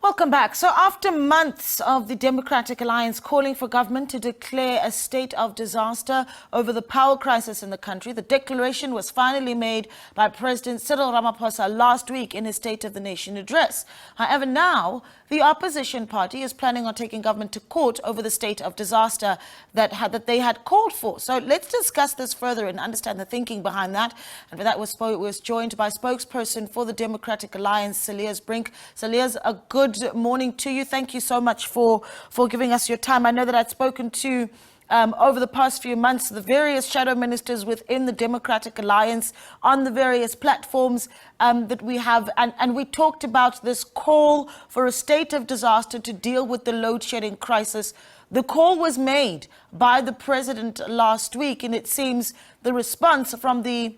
Welcome back. So after months of the Democratic Alliance calling for government to declare a state of disaster over the power crisis in the country, the declaration was finally made by President Cyril Ramaphosa last week in his State of the Nation address. However, now the opposition party is planning on taking government to court over the state of disaster that they had called for. So let's discuss this further and understand the thinking behind that. And for that was joined by spokesperson for the Democratic Alliance, Cilliers Brink. Cilliers, a good morning to you. Thank you so much for giving us your time. I know that I'd spoken to over the past few months the various shadow ministers within the Democratic Alliance on the various platforms that we have, and we talked about this call for a state of disaster to deal with the load shedding crisis. The call was made by the president last week, and it seems the response from the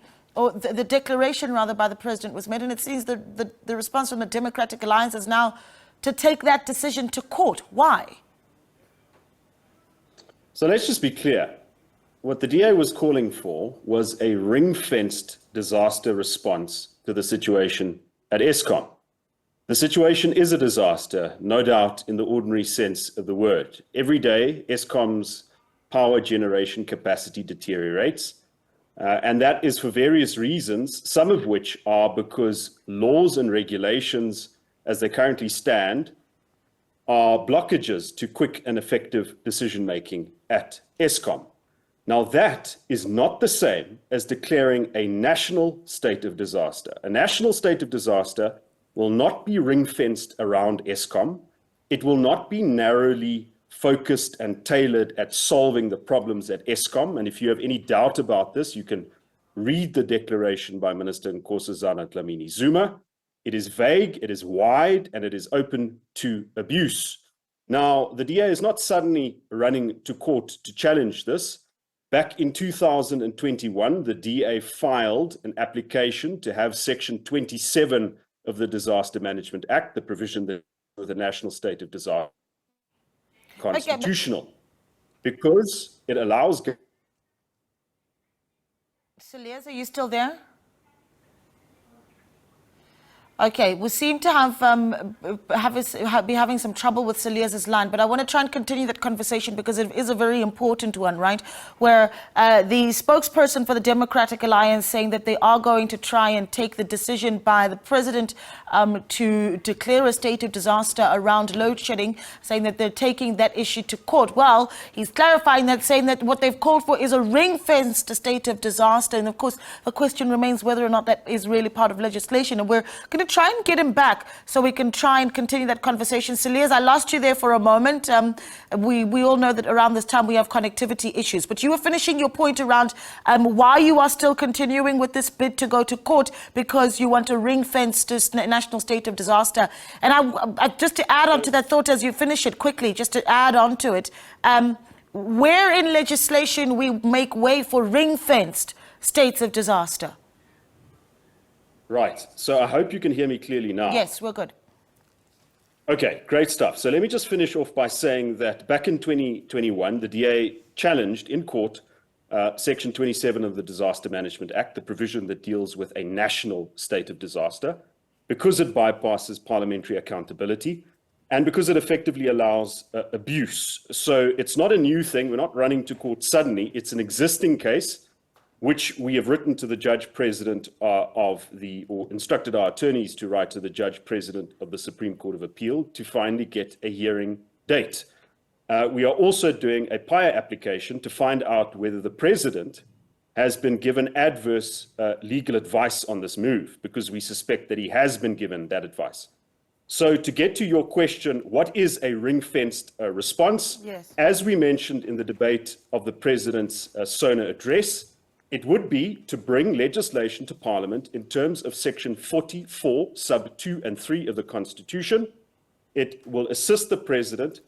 declaration rather by the president was made, and it seems the response from the Democratic Alliance is now to take that decision to court. Why? So let's just be clear. What the DA was calling for was a ring-fenced disaster response to the situation at Eskom. The situation is a disaster, no doubt, in the ordinary sense of the word. Every day, Eskom's power generation capacity deteriorates, and that is for various reasons, some of which are because laws and regulations as they currently stand are blockages to quick and effective decision-making at Eskom. Now that is not the same as declaring a national state of disaster. A national state of disaster will not be ring-fenced around Eskom. It will not be narrowly focused and tailored at solving the problems at Eskom. And if you have any doubt about this, you can read the declaration by Minister Nkosazana Dlamini-Zuma. It is vague, it is wide, and it is open to abuse. Now, the DA is not suddenly running to court to challenge this. Back in 2021, the DA filed an application to have Section 27 of the Disaster Management Act, the provision that the national state of disaster, constitutional, because it allows... Cilliers, are you still there? Okay, we seem to be having some trouble with Cilliers' line, but I want to try and continue that conversation because it is a very important one, right? Where the spokesperson for the Democratic Alliance saying that they are going to try and take the decision by the president to declare a state of disaster around load shedding, saying that they're taking that issue to court. Well, he's clarifying that, saying that what they've called for is a ring-fenced state of disaster. And of course, the question remains whether or not that is really part of legislation. And we're going to try and get him back so we can try and continue that conversation. Cilliers, I lost you there for a moment. We all know that around this time we have connectivity issues, but you were finishing your point around why you are still continuing with this bid to go to court, because you want a ring-fenced national state of disaster. And I just to add on to that thought as you finish it quickly, just to add on to it, where in legislation we make way for ring-fenced states of disaster? Right. So I hope you can hear me clearly now. Yes, we're good. Okay, great stuff. So let me just finish off by saying that back in 2021, the DA challenged in court Section 27 of the Disaster Management Act, the provision that deals with a national state of disaster, because it bypasses parliamentary accountability and because it effectively allows abuse. So it's not a new thing. We're not running to court suddenly. It's an existing case which we have written to the Judge President or instructed our attorneys to write to the Judge President of the Supreme Court of Appeal to finally get a hearing date. We are also doing a PIA application to find out whether the President has been given adverse legal advice on this move, because we suspect that he has been given that advice. So to get to your question, what is a ring-fenced response? Yes. As we mentioned in the debate of the President's SONA address, it would be to bring legislation to Parliament in terms of Section 44, sub 2 and 3 of the Constitution. It will assist the President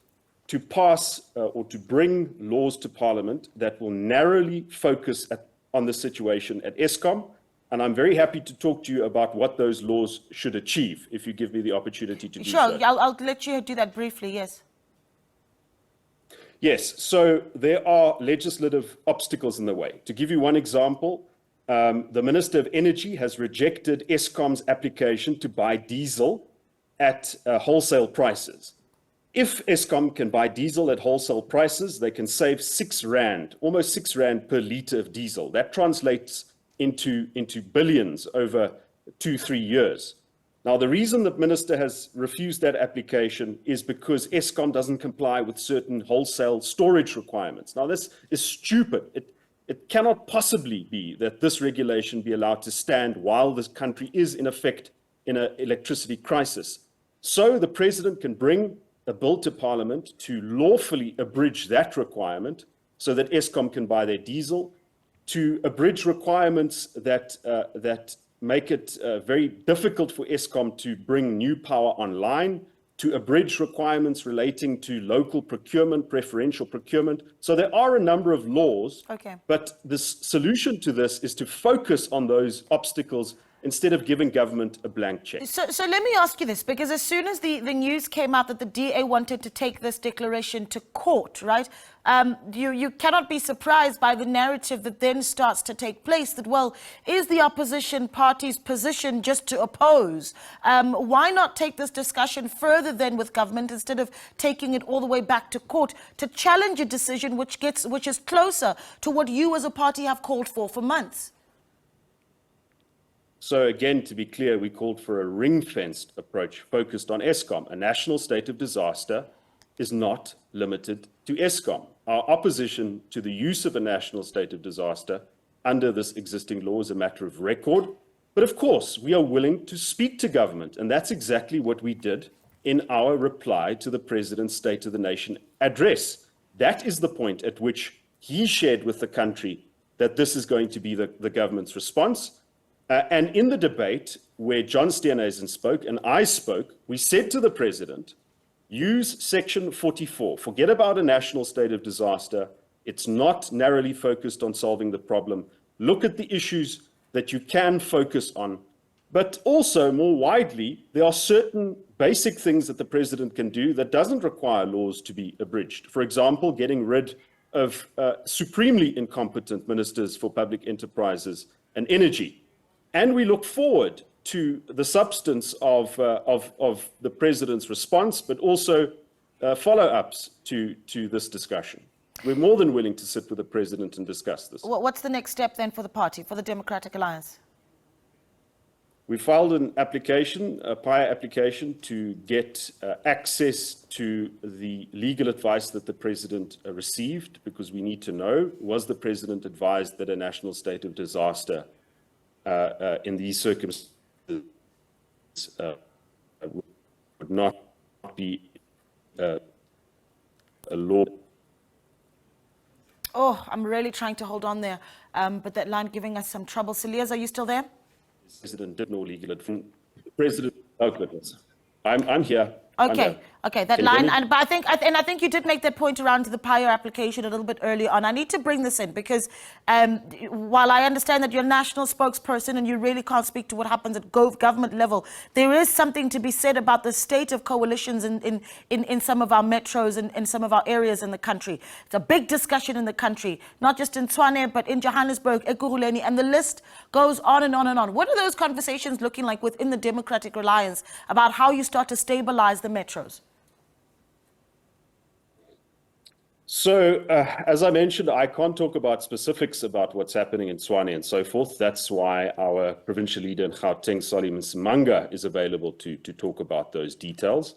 to pass or to bring laws to Parliament that will narrowly focus on the situation at Eskom. And I'm very happy to talk to you about what those laws should achieve, if you give me the opportunity to do so. Sure, I'll let you do that briefly, yes. Yes, so there are legislative obstacles in the way. To give you one example, the Minister of Energy has rejected Eskom's application to buy diesel at wholesale prices. If Eskom can buy diesel at wholesale prices, they can save 6 rand, almost 6 rand per litre of diesel. That translates into billions over 2-3 years. Now, the reason the minister has refused that application is because Eskom doesn't comply with certain wholesale storage requirements. Now, this is stupid. It cannot possibly be that this regulation be allowed to stand while this country is, in effect, in an electricity crisis. So the president can bring a bill to Parliament to lawfully abridge that requirement so that Eskom can buy their diesel, to abridge requirements that make it very difficult for Eskom to bring new power online, to abridge requirements relating to local procurement, preferential procurement. So there are a number of laws, but the solution to this is to focus on those obstacles instead of giving government a blank check. So let me ask you this, because as soon as the news came out that the DA wanted to take this declaration to court, right, you cannot be surprised by the narrative that then starts to take place that, well, is the opposition party's position just to oppose? Why not take this discussion further then with government instead of taking it all the way back to court to challenge a decision which is closer to what you as a party have called for months? So again, to be clear, we called for a ring-fenced approach focused on Eskom. A national state of disaster is not limited to Eskom. Our opposition to the use of a national state of disaster under this existing law is a matter of record. But of course, we are willing to speak to government, and that's exactly what we did in our reply to the President's State of the Nation address. That is the point at which he shared with the country that this is going to be the government's response. And in the debate where John Steenhuisen spoke and I spoke, we said to the president, use Section 44. Forget about a national state of disaster. It's not narrowly focused on solving the problem. Look at the issues that you can focus on. But also, more widely, there are certain basic things that the president can do that doesn't require laws to be abridged. For example, getting rid of supremely incompetent ministers for public enterprises and energy. And we look forward to the substance of the president's response, but also follow-ups to this discussion. We're more than willing to sit with the president and discuss this. What's the next step then for the party, for the Democratic Alliance? We filed an application, a prior application, to get access to the legal advice that the president received, because we need to know, was the president advised that a national state of disaster in these circumstances would not be a law. Oh, I'm really trying to hold on there, but that line giving us some trouble. Cilliers, are you still there? The president did no legal advice. The president, oh goodness, I'm here. Okay, okay, that line, but I think you did make that point around the prior application a little bit earlier on. I need to bring this in because while I understand that you're a national spokesperson and you really can't speak to what happens at government level, there is something to be said about the state of coalitions in some of our metros and in some of our areas in the country. It's a big discussion in the country, not just in Tshwane, but in Johannesburg, Ekurhuleni, and the list goes on and on and on. What are those conversations looking like within the Democratic Alliance about how you start to stabilize the metros? So, as I mentioned, I can't talk about specifics about what's happening in Tshwane and so forth. That's why our provincial leader in Gauteng, Solly Msimanga, is available to talk about those details.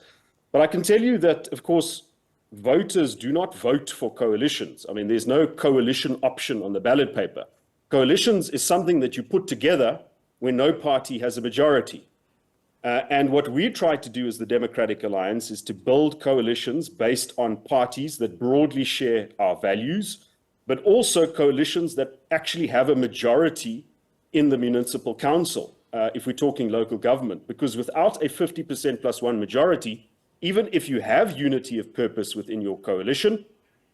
But I can tell you that, of course, voters do not vote for coalitions. I mean, there's no coalition option on the ballot paper. Coalitions is something that you put together when no party has a majority. And what we try to do as the Democratic Alliance is to build coalitions based on parties that broadly share our values, but also coalitions that actually have a majority in the municipal council, if we're talking local government. Because without a 50% plus one majority, even if you have unity of purpose within your coalition,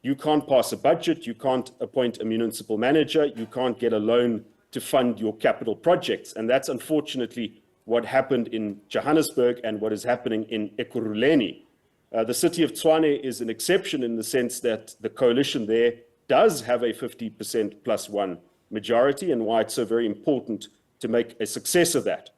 you can't pass a budget, you can't appoint a municipal manager, you can't get a loan to fund your capital projects. And that's unfortunately what happened in Johannesburg and what is happening in Ekurhuleni. The city of Tshwane is an exception in the sense that the coalition there does have a 50% plus one majority, and why it's so very important to make a success of that.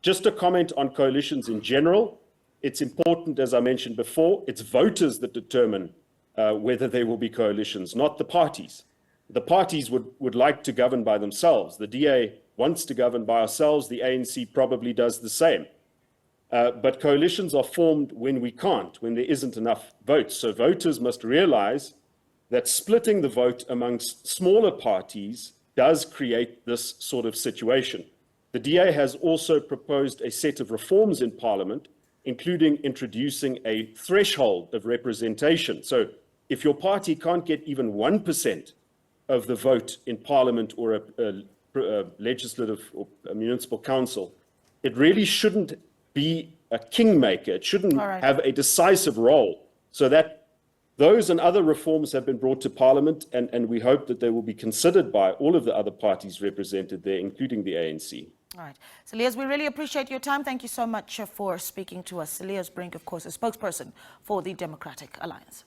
Just a comment on coalitions in general. it's important, as I mentioned before, it's voters that determine whether there will be coalitions, not the parties. The parties would like to govern by themselves. The DA wants to govern by ourselves. The ANC probably does the same. But coalitions are formed when we can't, when there isn't enough votes. So voters must realize that splitting the vote amongst smaller parties does create this sort of situation. The DA has also proposed a set of reforms in Parliament, including introducing a threshold of representation. So if your party can't get even 1% of the vote in Parliament or a legislative or a municipal council, it really shouldn't be a kingmaker. It shouldn't have a decisive role. So that those and other reforms have been brought to Parliament, and we hope that they will be considered by all of the other parties represented there, including the ANC. All right. Cilliers, we really appreciate your time. Thank you so much for speaking to us. Cilliers Brink, of course, a spokesperson for the Democratic Alliance.